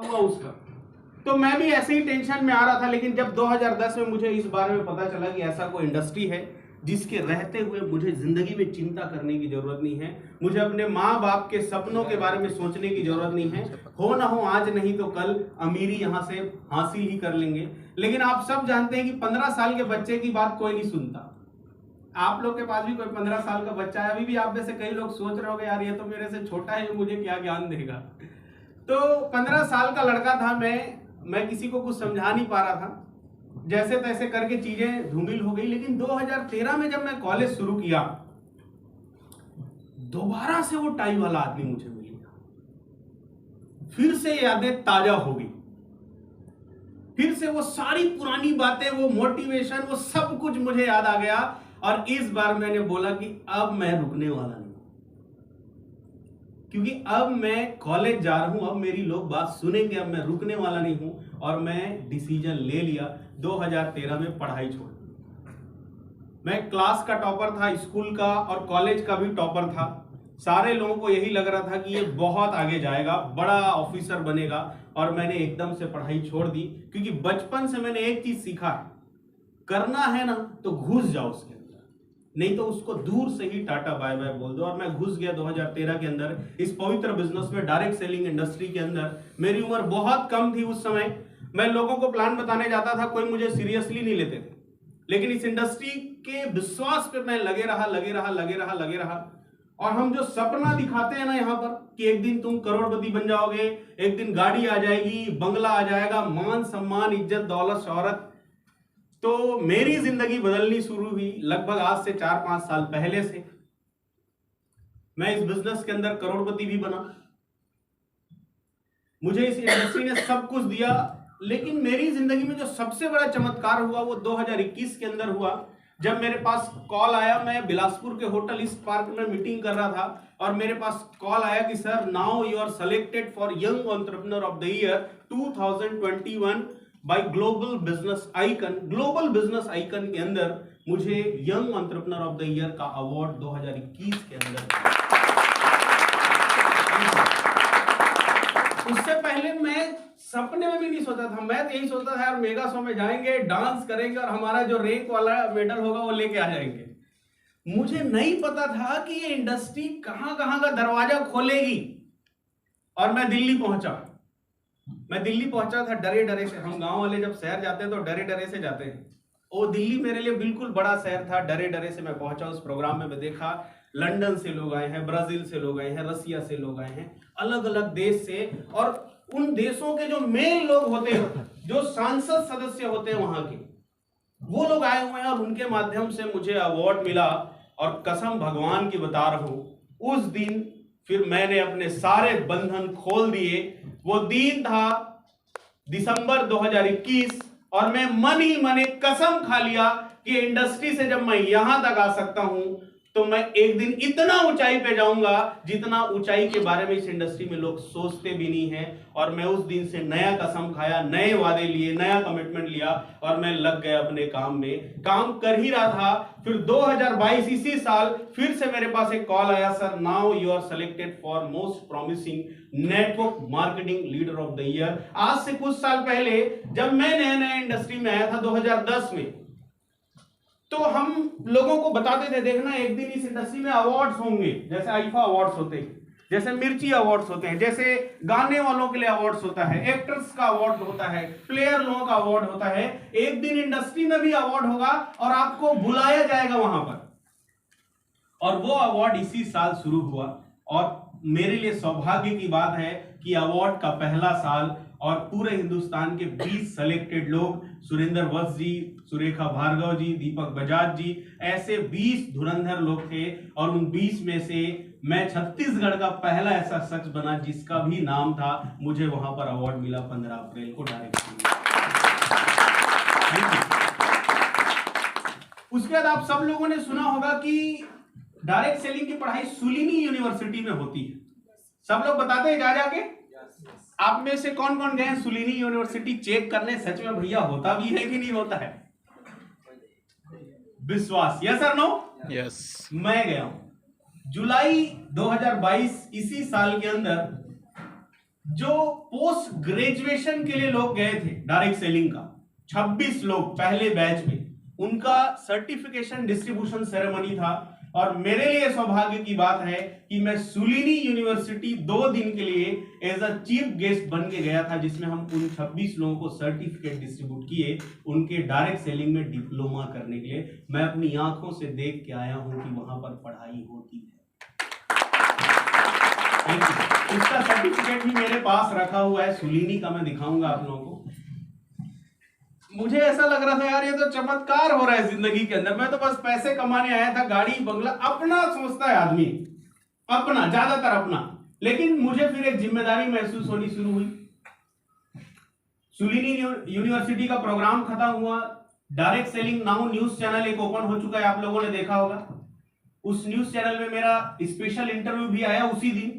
हुआ उसका। तो मैं भी ऐसे ही टेंशन में आ रहा था, लेकिन जब 2010 में मुझे इस बारे में पता चला कि ऐसा कोई इंडस्ट्री है जिसके रहते हुए मुझे जिंदगी में चिंता करने की जरूरत नहीं है, मुझे अपने माँ बाप के सपनों के बारे में सोचने की जरूरत नहीं है, हो ना हो आज नहीं तो कल अमीरी यहाँ से हासिल ही कर लेंगे। लेकिन आप सब जानते हैं कि 15 साल के बच्चे की बात कोई नहीं सुनता। आप लोग के पास भी कोई 15 साल का बच्चा है, अभी भी आप में से कई लोग सोच रहे होंगे यार ये तो मेरे से छोटा है, मुझे क्या ज्ञान देगा। तो 15 साल का लड़का था मैं किसी को कुछ समझा नहीं पा रहा था, जैसे तैसे करके चीजें धूमिल हो गई। लेकिन 2013 में जब मैं कॉलेज शुरू किया, दोबारा से वो टाई वाला आदमी मुझे मिल गया, फिर से यादें ताजा हो गई, फिर से वो सारी पुरानी बातें, वो मोटिवेशन, वो सब कुछ मुझे याद आ गया। और इस बार मैंने बोला कि अब मैं रुकने वाला नहीं, क्योंकि अब मैं कॉलेज जा रहा हूं, अब मेरी लोग बात सुनेंगे, अब मैं रुकने वाला नहीं हूं। और मैं डिसीजन ले लिया, 2013 में पढ़ाई छोड़ दी। मैं क्लास का टॉपर था, स्कूल का और कॉलेज का भी टॉपर था। सारे लोगों को यही लग रहा था कि ये बहुत आगे जाएगा, बड़ा ऑफिसर बनेगा। और मैंने एकदम से पढ़ाई छोड़ दी, क्योंकि बचपन से मैंने एक चीज सीखा, करना है ना तो घुस जाओ उसके, नहीं तो उसको दूर से ही टाटा बाय बाय बोल दो। और मैं घुस गया 2013 के अंदर इस पवित्र बिजनेस में, डायरेक्ट सेलिंग इंडस्ट्री के अंदर। मेरी उम्र बहुत कम थी उस समय, मैं लोगों को प्लान बताने जाता था, कोई मुझे सीरियसली नहीं लेते थे। लेकिन इस इंडस्ट्री के विश्वास पे मैं लगे रहा। और हम जो सपना दिखाते हैं ना यहाँ पर कि एक दिन तुम करोड़पति बन जाओगे, एक दिन गाड़ी आ जाएगी, बंगला आ जाएगा, मान सम्मान, इज्जत, दौलत, शोहरत, तो मेरी जिंदगी बदलनी शुरू हुई लगभग आज से 4-5 साल पहले से। मैं इस बिजनेस के अंदर करोड़पति भी बना, मुझे इस इंडस्ट्री ने सब कुछ दिया। लेकिन मेरी जिंदगी में जो सबसे बड़ा चमत्कार हुआ वो 2021 के अंदर हुआ, जब मेरे पास कॉल आया। मैं बिलासपुर के होटल ईस्ट पार्क में मीटिंग कर रहा था और मेरे पास कॉल आया कि sir now you are selected for young entrepreneur of the year 2021 by Global Business Icon. Global Business Icon के अंदर मुझे young entrepreneur of the year का अवार्ड 2021 के अंदर। उससे पहले मैं सपने में भी नहीं सोचा था। मैं तो यही सोचता था यार मेगा शो में जाएंगे, डांस करेंगे और हमारा जो रैंक वाला मेडल होगा वो लेके आ जाएंगे। मुझे नहीं पता था कि ये इंडस्ट्री कहां कहां का दरवाजा खोलेगी। और मैं दिल्ली पहुंचा था डरे से। हम गांव वाले जब शहर जाते हैं तो डरे से जाते हैं। वो दिल्ली मेरे लिए बिल्कुल बड़ा शहर था। डरे से मैं पहुंचा उस प्रोग्राम में। मैं देखा लंदन से लोग आए हैं, ब्राजील से लोग आए हैं, रसिया से लोग आए हैं, अलग अलग देश से। और उन देशों के जो मेन लोग होते हैं, जो सांसद सदस्य होते हैं वहां के, वो लोग आए हुए हैं और उनके माध्यम से मुझे अवार्ड मिला। और कसम भगवान की बता रहा हूं, उस दिन फिर मैंने अपने सारे बंधन खोल दिए। वो दिन था दिसंबर 2021 और मैं मन ही मन एक कसम खा लिया कि इंडस्ट्री से जब मैं यहां तक आ सकता हूं तो मैं एक दिन इतना ऊंचाई पे जाऊंगा जितना ऊंचाई के बारे में इस इंडस्ट्री में लोग सोचते भी नहीं है। और मैं उस दिन से नया कसम खाया, नए वादे लिए, नया कमिटमेंट लिया और मैं लग गया अपने काम में। काम कर ही रहा था, फिर 2022 इसी साल फिर से मेरे पास एक कॉल आया, sir now you are selected for most promising network marketing leader of the year. आज से कुछ साल पहले जब मैं नया इंडस्ट्री में आया था 2010 में, तो हम लोगों को बताते थे देखना एक दिन इस इंडस्ट्री में अवार्ड्स होंगे, जैसे आईफा अवार्ड्स होते हैं, जैसे मिर्ची अवार्ड्स होते हैं, जैसे गाने वालों के लिए अवार्ड्स होता है, एक्टर्स का अवार्ड होता है, प्लेयर लोगों का अवार्ड होता है। एक दिन इंडस्ट्री में भी अवार्ड होगा और आपको बुलाया जाएगा वहां पर। और वो अवार्ड इसी साल शुरू हुआ। और मेरे लिए सौभाग्य की बात है कि अवार्ड का पहला साल और पूरे हिंदुस्तान के 20 सेलेक्टेड लोग, सुरेंद्र वत्स जी, सुरेखा भार्गव जी, दीपक बजाज जी, ऐसे 20 धुरंधर लोग थे। और उन 20 में से मैं छत्तीसगढ़ का पहला ऐसा शख्स बना जिसका भी नाम था। मुझे वहां पर अवार्ड मिला 15 अप्रैल को डायरेक्ट। उसके बाद आप सब लोगों ने सुना होगा कि डायरेक्ट सेलिंग की पढ़ाई सुलिनी यूनिवर्सिटी में होती है। सब लोग बताते हैं जा जाके। आप में से कौन कौन गए हैं सुलिनी यूनिवर्सिटी चेक करने? सच में भैया होता भी है कि नहीं होता है? विश्वास, यस और नो? यस। मैं गया हूं जुलाई 2022 इसी साल के अंदर जो पोस्ट ग्रेजुएशन के लिए लोग गए थे डायरेक्ट सेलिंग का 26 लोग पहले बैच में, उनका सर्टिफिकेशन डिस्ट्रीब्यूशन सेरेमनी था। और मेरे लिए सौभाग्य की बात है कि मैं सुलिनी यूनिवर्सिटी 2 दिन के लिए एज अ चीफ गेस्ट बन के गया था, जिसमें हम उन 26 लोगों को सर्टिफिकेट डिस्ट्रीब्यूट किए उनके डायरेक्ट सेलिंग में डिप्लोमा करने के लिए। मैं अपनी आंखों से देख के आया हूं कि वहां पर पढ़ाई होती है। उसका सर्टिफिकेट भी मेरे पास रखा हुआ है, सुलिनी का, मैं दिखाऊंगा आप लोगों को। मुझे ऐसा लग रहा था यार ये तो चमत्कार हो रहा है जिंदगी के अंदर, मैं तो बस पैसे कमाने आया था, गाड़ी बंगला अपना सोचता है आदमी, अपना, ज्यादातर अपना। लेकिन मुझे फिर एक जिम्मेदारी महसूस होनी शुरू हुई। सुलिनी यूनिवर्सिटी का प्रोग्राम खत्म हुआ, direct selling now news channel एक ओपन हो चुका है, आप लोगों ने देखा होगा। उस न्यूज चैनल में मेरा स्पेशल इंटरव्यू भी आया उसी दिन।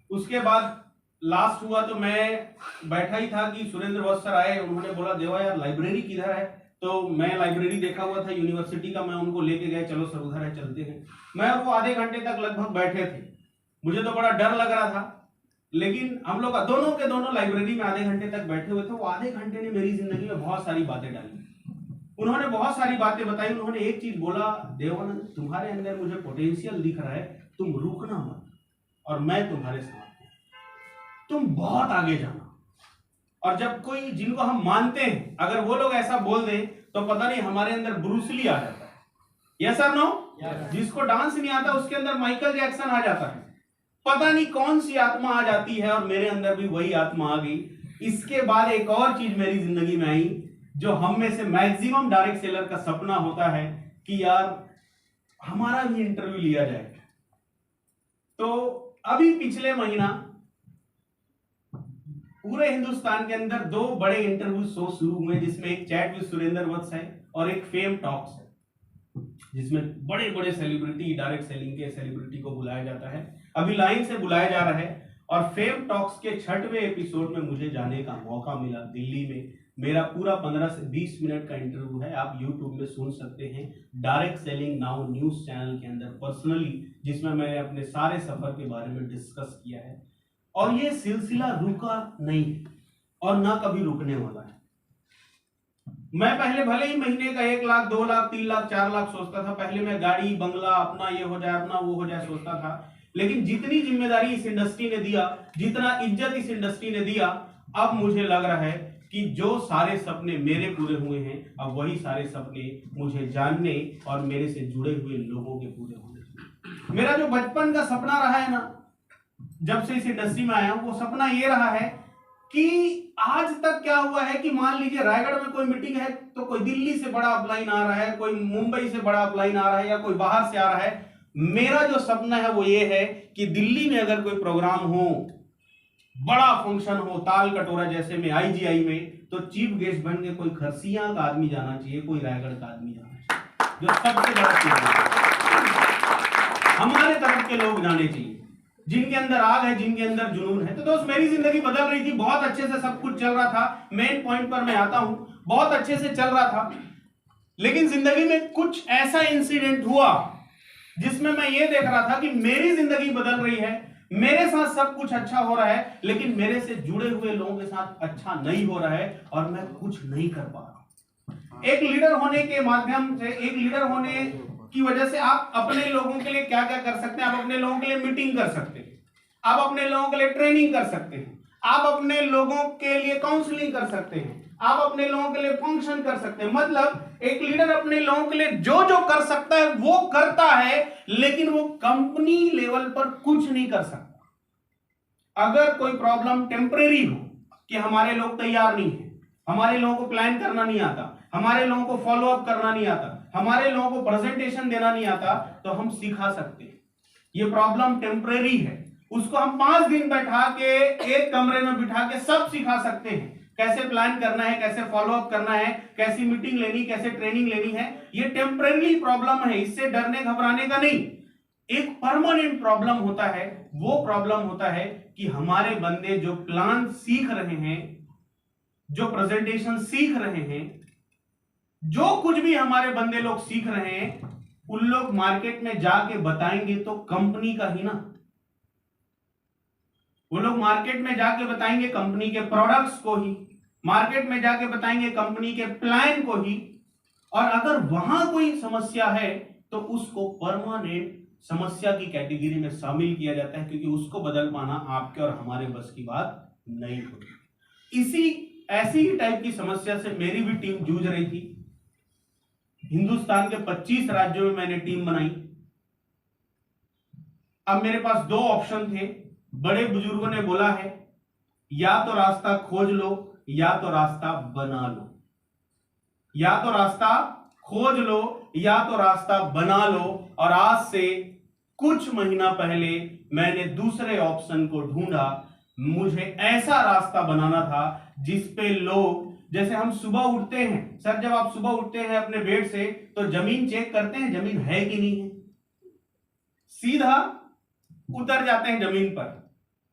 उसके बाद लास्ट हुआ तो मैं बैठा ही था कि सुरेंद्र वत्स सर आए, उन्होंने बोला देवा यार लाइब्रेरी किधर है, तो मैं लाइब्रेरी देखा हुआ था यूनिवर्सिटी का, मैं उनको लेके गए, चलो सर उधर है चलते हैं। मैं वो आधे घंटे तक लगभग बैठे थे, मुझे तो बड़ा डर लग रहा था, लेकिन हम लोग दोनों के दोनों लाइब्रेरी में आधे घंटे तक बैठे हुए थे। वो आधे घंटे ने मेरी जिंदगी में बहुत सारी बातें डाली, उन्होंने बहुत सारी बातें बताई। उन्होंने एक चीज बोला, देवानंद तुम्हारे अंदर मुझे पोटेंशियल दिख रहा है, तुम रुकना मत और मैं तुम्हारे साथ, तुम बहुत आगे जाना। और जब कोई जिनको हम मानते हैं अगर वो लोग ऐसा बोल दें तो पता नहीं हमारे अंदर ब्रूसली आ जाता है, यस और नो। जिसको डांस नहीं आता उसके अंदर माइकल जैक्सन आ जाता है, पता नहीं कौन सी आत्मा आ जाती है, और मेरे अंदर भी वही आत्मा आ गई। इसके बाद एक और चीज मेरी जिंदगी में आई जो हम में से मैक्सिमम डायरेक्ट सेलर का सपना होता है कि यार हमारा भी इंटरव्यू लिया जाए। तो अभी पिछले महीना पूरे हिंदुस्तान के अंदर 2 बड़े इंटरव्यू शो शुरू हुए, जिसमें एक चैट विद सुरेंद्र वत्स है और एक फेम टॉक्स है, जिसमें बड़े बड़े सेलिब्रिटी, डायरेक्ट सेलिंग के सेलिब्रिटी को बुलाया जाता है। अभी लाइन से बुलाया जा रहा है। और फेम टॉक्स के 6वें एपिसोड में मुझे जाने का मौका मिला दिल्ली में। मेरा पूरा 15 से 20 मिनट का इंटरव्यू है, आप यूट्यूब में सुन सकते हैं, direct selling now news channel के अंदर पर्सनली, जिसमें मैंने अपने सारे सफर के बारे में डिस्कस किया है। और ये सिलसिला रुका नहीं और ना कभी रुकने वाला है। मैं पहले भले ही महीने का 1 लाख, 2 लाख, 3 लाख, 4 लाख सोचता था, पहले मैं गाड़ी बंगला अपना ये हो जाए, अपना वो हो जाए सोचता था। लेकिन जितनी जिम्मेदारी इस इंडस्ट्री ने दिया, जितना इज्जत इस इंडस्ट्री ने दिया, अब मुझे लग रहा है कि जो सारे सपने मेरे पूरे हुए हैं, अब वही सारे सपने मुझे जानने और मेरे से जुड़े हुए लोगों के पूरे होने। मेरा जो बचपन का सपना रहा है ना, जब से इस इंडस्ट्री में आया हूं, वो सपना ये रहा है कि आज तक क्या हुआ है कि मान लीजिए रायगढ़ में कोई मीटिंग है तो कोई दिल्ली से बड़ा अपलाइन आ रहा है, कोई मुंबई से बड़ा अपलाइन आ रहा है, या कोई बाहर से आ रहा है। मेरा जो सपना है वो ये है कि दिल्ली में अगर कोई प्रोग्राम हो, बड़ा फंक्शन हो, ताल कटोरा जैसे में, IGI में, तो चीफ गेस्ट बन के कोई खरसिया का आदमी जाना चाहिए, कोई रायगढ़ का आदमी जाना चाहिए, जो सबसे बड़ा चीज हमारे तरफ के लोग जाने चाहिए, जिनके अंदर आग है, जिनके अंदर जुनून है। तो दोस्त मेरी जिंदगी बदल रही थी, बहुत अच्छे से सब कुछ चल रहा था। मेन पॉइंट पर मैं आता हूं, बहुत अच्छे से चल रहा था, लेकिन जिंदगी में कुछ ऐसा इंसिडेंट हुआ जिसमें मैं ये देख रहा था कि मेरी जिंदगी बदल रही है, मेरे साथ सब कुछ अच्छा हो रहा है, लेकिन मेरे से जुड़े हुए लोगों के साथ अच्छा नहीं हो रहा है और मैं कुछ नहीं कर पा रहा। एक लीडर होने के माध्यम से, एक लीडर होने की वजह से आप अपने लोगों के लिए क्या क्या कर सकते हैं। आप अपने लोगों के लिए मीटिंग कर सकते हैं, आप अपने लोगों के लिए ट्रेनिंग कर सकते हैं, आप अपने लोगों के लिए काउंसलिंग कर सकते हैं, आप अपने लोगों के लिए फंक्शन कर सकते हैं। मतलब एक लीडर अपने लोगों के लिए जो जो कर सकता है वो करता है, लेकिन वो कंपनी लेवल पर कुछ नहीं कर सकता। अगर कोई प्रॉब्लम टेम्परेरी हो कि हमारे लोग तैयार नहीं है, हमारे लोगों को प्लान करना नहीं आता, हमारे लोगों को फॉलो अप करना नहीं आता, हमारे लोगों को प्रेजेंटेशन देना नहीं आता, तो हम सिखा सकते हैं। ये प्रॉब्लम टेम्परेरी है, उसको हम 5 दिन बैठा के एक कमरे में बिठा के सब सिखा सकते हैं। कैसे प्लान करना है, कैसे फॉलो अप करना है, कैसी मीटिंग लेनी, कैसे ट्रेनिंग लेनी है। ये टेम्परेरी प्रॉब्लम है, इससे डरने घबराने का नहीं। एक परमानेंट प्रॉब्लम होता है, वो प्रॉब्लम होता है कि हमारे बंदे जो प्लान सीख रहे हैं, जो प्रेजेंटेशन सीख रहे हैं, जो कुछ भी हमारे बंदे लोग सीख रहे हैं, उन लोग मार्केट में जाके बताएंगे तो कंपनी का ही ना, वो लोग मार्केट में जाके बताएंगे कंपनी के प्रोडक्ट्स को ही, मार्केट में जाके बताएंगे कंपनी के प्लान को ही, और अगर वहां कोई समस्या है तो उसको परमानेंट समस्या की कैटेगरी में शामिल किया जाता है, क्योंकि उसको बदल पाना आपके और हमारे बस की बात नहीं होती। ऐसी ही टाइप की समस्या से मेरी भी टीम जूझ रही थी। हिंदुस्तान के 25 राज्यों में मैंने टीम बनाई। अब मेरे पास दो ऑप्शन थे। बड़े बुजुर्गों ने बोला है, या तो रास्ता खोज लो या तो रास्ता बना लो, या तो रास्ता खोज लो या तो रास्ता बना लो। और आज से कुछ महीना पहले मैंने दूसरे ऑप्शन को ढूंढा। मुझे ऐसा रास्ता बनाना था जिस पे लोग, जैसे हम सुबह उठते हैं सर, जब आप सुबह उठते हैं अपने बेड से तो जमीन चेक करते हैं जमीन है कि नहीं है, सीधा उतर जाते हैं जमीन पर,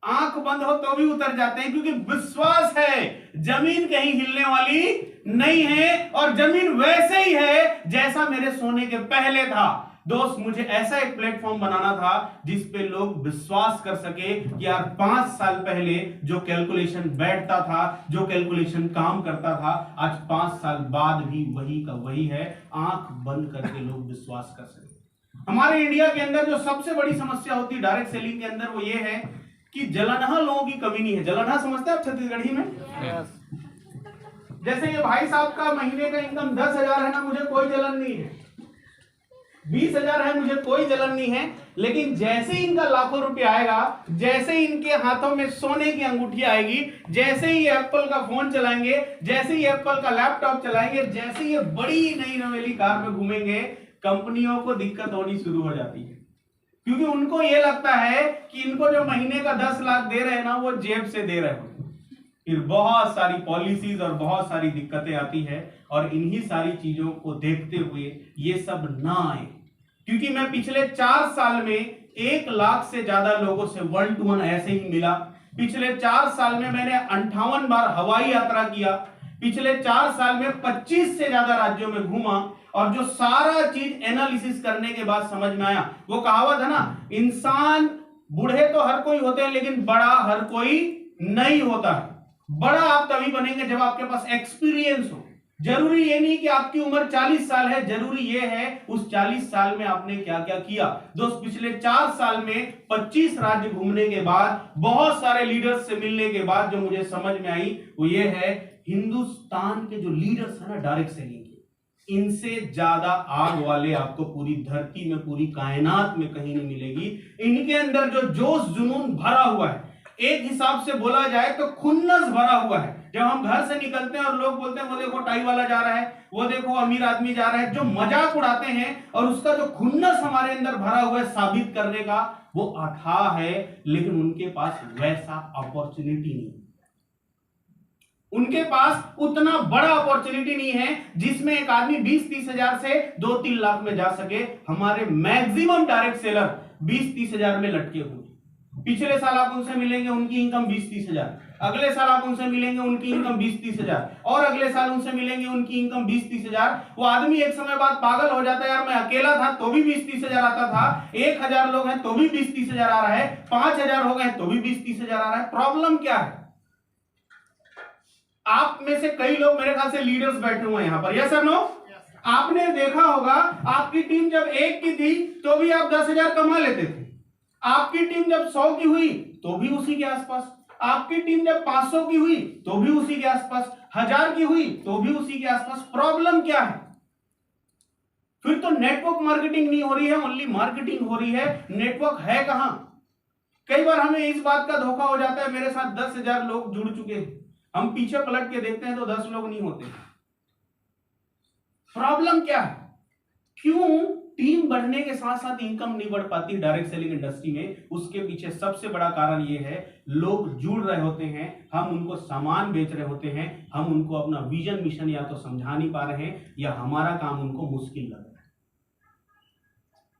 आंख बंद हो तो भी उतर जाते हैं, क्योंकि विश्वास है जमीन कहीं हिलने वाली नहीं है और जमीन वैसे ही है जैसा मेरे सोने के पहले था। दोस्त, मुझे ऐसा एक प्लेटफॉर्म बनाना था जिस पे लोग विश्वास कर सके कि यार 5 साल पहले जो कैलकुलेशन बैठता था, जो कैलकुलेशन काम करता था, आज 5 साल बाद भी वही का वही है। आंख बंद करके लोग विश्वास कर सके। हमारे इंडिया के अंदर जो सबसे बड़ी समस्या होती है डायरेक्ट सेलिंग के अंदर, वो ये है कि जलनहा लोगों की कमी नहीं है। जलनहा समझते हैं आप छत्तीसगढ़ी में? जैसे ये भाई साहब का महीने का इनकम 10,000 है ना, मुझे कोई जलन नहीं है। 20,000 है, मुझे कोई जलन नहीं है। लेकिन जैसे ही इनका लाखों रुपया आएगा, जैसे ही इनके हाथों में सोने की अंगूठी आएगी, जैसे ही एप्पल का फोन चलाएंगे, जैसे ही एप्पल का लैपटॉप चलाएंगे, जैसे ही ये बड़ी नई नवेली कार में घूमेंगे, कंपनियों को दिक्कत होनी शुरू हो जाती है। क्योंकि उनको ये लगता है कि इनको जो महीने का 10 लाख दे रहे हैं ना, वो जेब से दे रहे हो। फिर बहुत सारी पॉलिसीज और बहुत सारी दिक्कतें आती है, और इन्हीं सारी चीजों को देखते हुए ये सब ना आए। क्योंकि मैं पिछले 4 साल में 1 लाख से ज्यादा लोगों से 1 to 1 ऐसे ही मिला। पिछले 4 साल में मैंने 58 बार हवाई यात्रा किया। पिछले 4 साल में 25 से ज्यादा राज्यों में घूमा, और जो सारा चीज एनालिसिस करने के बाद समझ में आया, वो कहावत है ना, इंसान बूढ़े तो हर कोई होते हैं लेकिन बड़ा हर कोई नहीं होता है। बड़ा आप तभी बनेंगे जब आपके पास एक्सपीरियंस हो। जरूरी ये नहीं कि आपकी उम्र 40 साल है, जरूरी ये है उस 40 साल में आपने क्या क्या किया। दोस्त, पिछले 4 साल में 25 राज्य घूमने के बाद, बहुत सारे लीडर्स से मिलने के बाद जो मुझे समझ में आई वो ये है, हिंदुस्तान के जो लीडर्स है ना डायरेक्ट सेलिंग के, इनसे ज्यादा आग वाले आपको पूरी धरती में, पूरी कायनात में कहीं नहीं मिलेगी। इनके अंदर जो जोश जुनून भरा हुआ है, एक हिसाब से बोला जाए तो खुन्नस भरा हुआ है। जब हम घर से निकलते हैं और लोग बोलते हैं वो देखो टाई वाला जा रहा है, वो देखो अमीर आदमी जा रहा है, जो मजाक उड़ाते हैं, और उसका जो खुन्नस हमारे अंदर भरा हुआ है साबित करने का, वो अथाह है। लेकिन उनके पास वैसा अपॉर्चुनिटी नहीं, उनके पास उतना बड़ा अपॉर्चुनिटी नहीं है जिसमें एक आदमी 20-30 हजार से 2-3 लाख में जा सके। हमारे मैक्सिमम डायरेक्ट सेलर 20-30 हजार में लटके हुए। पिछले साल आप उनसे मिलेंगे, उनकी इनकम 20-30 हजार, अगले साल आप उनसे मिलेंगे, उनकी इनकम 20-30 हजार, और अगले साल उनसे मिलेंगे, उनकी इनकम 20-30 हजार। वो आदमी एक समय बाद पागल हो जाता है, यार मैं अकेला था तो भी 20-30 हजार आता था, 1,000 लोग हैं तो भी 20-30 हजार आ रहा है, 5,000 हो गए तो भी 20-30 हजार आ रहा है। प्रॉब्लम क्या है? आप में से कई लोग मेरे ख्याल से लीडर्स बैठे हुए हैं यहां पर, यस और नो? आपने देखा होगा आपकी टीम जब 1 की थी तो भी आप 10,000 कमा लेते थे। आपकी टीम जब 100 की हुई तो भी उसी के आसपास, आपकी टीम जब 500 की हुई तो भी उसी के आसपास, 1000 की हुई तो भी उसी के आसपास। प्रॉब्लम क्या है? फिर तो नेटवर्क मार्केटिंग नहीं हो रही है, ओनली मार्केटिंग हो रही है। नेटवर्क है कहां? कई बार हमें इस बात का धोखा हो जाता है, मेरे साथ 10,000 लोग जुड़ चुके हैं, हम पीछे पलट के देखते हैं तो 10 लोग नहीं होते। प्रॉब्लम क्या है? क्यों टीम बढ़ने के साथ साथ इनकम नहीं बढ़ पाती डायरेक्ट सेलिंग इंडस्ट्री में? उसके पीछे सबसे बड़ा कारण यह है, लोग जुड़ रहे होते हैं, हम उनको सामान बेच रहे होते हैं, हम उनको अपना विजन मिशन या तो समझा नहीं पा रहे हैं, या हमारा काम उनको मुश्किल लग रहा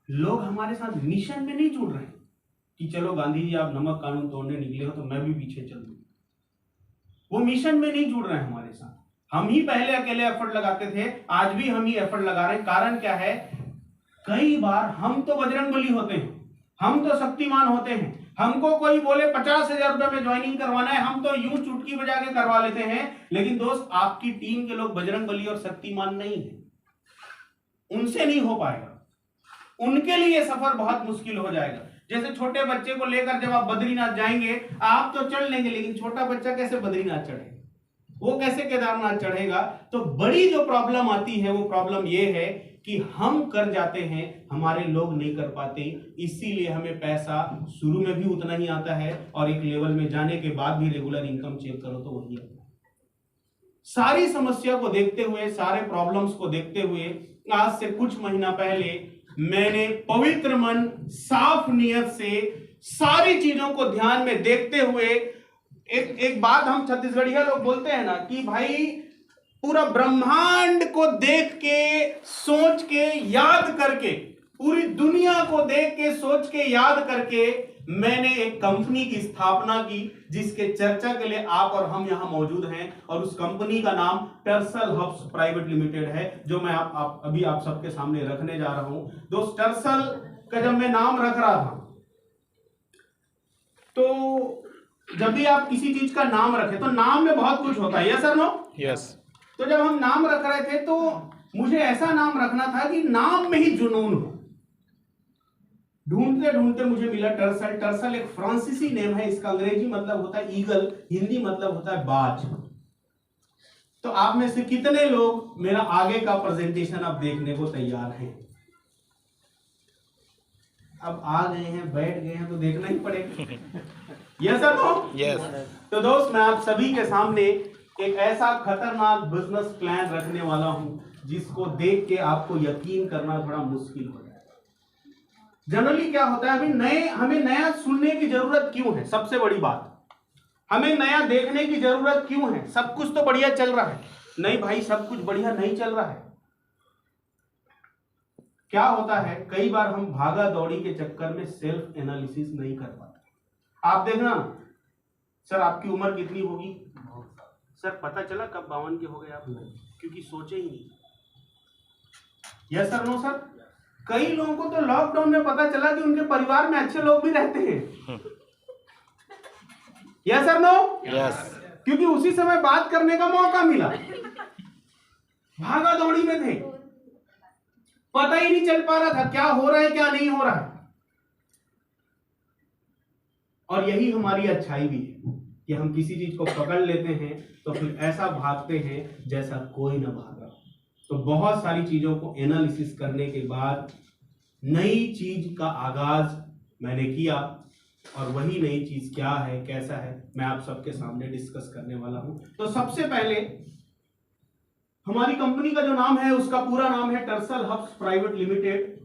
है। लोग हमारे साथ मिशन में नहीं जुड़ रहे कि चलो गांधी जी आप नमक कानून तोड़ने निकले हो तो मैं भी पीछे चल दूं। वो मिशन में नहीं जुड़ रहे हैं हमारे साथ। हम ही पहले अकेले एफर्ट लगाते थे, आज भी हम ही एफर्ट लगा रहे हैं। कारण क्या है? कई बार हम तो बजरंगबली होते हैं, हम तो शक्तिमान होते हैं, हमको कोई बोले 50,000 रुपए में ज्वाइनिंग करवाना है, हम तो यूं चुटकी बजा के करवा लेते हैं। लेकिन दोस्त, आपकी टीम के लोग बजरंगबली और शक्तिमान नहीं है, उनसे नहीं हो पाएगा। उनके लिए सफर बहुत मुश्किल हो जाएगा। जैसे छोटे बच्चे को लेकर जब आप बद्रीनाथ जाएंगे, आप तो चढ़ लेंगे, लेकिन छोटा बच्चा कैसे बद्रीनाथ चढ़ेगा, वो कैसे केदारनाथ चढ़ेगा? तो बड़ी जो प्रॉब्लम आती है वो प्रॉब्लम ये है कि हम कर जाते हैं, हमारे लोग नहीं कर पाते। इसीलिए हमें पैसा शुरू में भी उतना ही आता है और एक लेवल में जाने के बाद भी रेगुलर इनकम चेक करो तो वही आता है। सारी समस्या को देखते हुए, सारे प्रॉब्लम्स को देखते हुए, आज से कुछ महीना पहले मैंने पवित्र मन, साफ नियत से सारी चीजों को ध्यान में देखते हुए, एक बात हम छत्तीसगढ़िया लोग बोलते हैं ना कि भाई पूरा ब्रह्मांड को देख के, सोच के, याद करके, पूरी दुनिया को देख के, सोच के, याद करके मैंने एक कंपनी की स्थापना की, जिसके चर्चा के लिए आप और हम यहां मौजूद हैं। और उस कंपनी का नाम टर्सल हब्स प्राइवेट लिमिटेड है, जो मैं अभी आप सबके सामने रखने जा रहा हूं। दोस्त, टर्सल का जब मैं नाम रख रहा था, तो जब भी आप किसी चीज का नाम रखें तो नाम में बहुत कुछ होता है, यस सर नो? यस। तो जब हम नाम रख रहे थे तो मुझे ऐसा नाम रखना था कि नाम में ही जुनून हो। ढूंढते ढूंढते मुझे मिला टर्सल। टर्सल एक फ्रांसीसी नेम है, इसका अंग्रेजी मतलब होता है ईगल, हिंदी मतलब होता है बाज। तो आप में से कितने लोग मेरा आगे का प्रेजेंटेशन अब देखने को तैयार हैं? अब आ गए हैं, बैठ गए हैं, तो देखना ही पड़ेगा। Yes sir no? यस। तो दोस्त, मैं आप सभी के सामने एक ऐसा खतरनाक बिजनेस प्लान रखने वाला हूं, जिसको देख के आपको यकीन करना थोड़ा मुश्किल हो जाएगा। जनरली क्या होता है, हमें नया सुनने की जरूरत क्यों है? सबसे बड़ी बात, हमें नया देखने की जरूरत क्यों है? सब कुछ तो बढ़िया चल रहा है। नहीं भाई, सब कुछ बढ़िया नहीं चल रहा है। क्या होता है, कई बार हम भागा दौड़ी के चक्कर में सेल्फ एनालिसिस नहीं कर पाते। आप देखना, सर आपकी उम्र कितनी होगी? सर पता चला कब 52 के हो गए आप? क्योंकि सोचे ही नहीं। Yes sir no sir? कई लोगों को तो लॉकडाउन में पता चला कि उनके परिवार में अच्छे लोग भी रहते हैं। Yes sir no? यस। क्योंकि उसी समय बात करने का मौका मिला। भागा दौड़ी में थे, पता ही नहीं चल पा रहा था क्या हो रहा है, क्या नहीं हो रहा है। और यही हमारी अच्छाई भी है कि हम किसी चीज को पकड़ लेते हैं तो फिर ऐसा भागते हैं जैसा कोई ना भागा। तो बहुत सारी चीजों को एनालिसिस करने के बाद नई चीज का आगाज मैंने किया, और वही नई चीज क्या है, कैसा है, मैं आप सबके सामने डिस्कस करने वाला हूं। तो सबसे पहले हमारी कंपनी का जो नाम है, उसका पूरा नाम है टर्सल हब्स प्राइवेट लिमिटेड।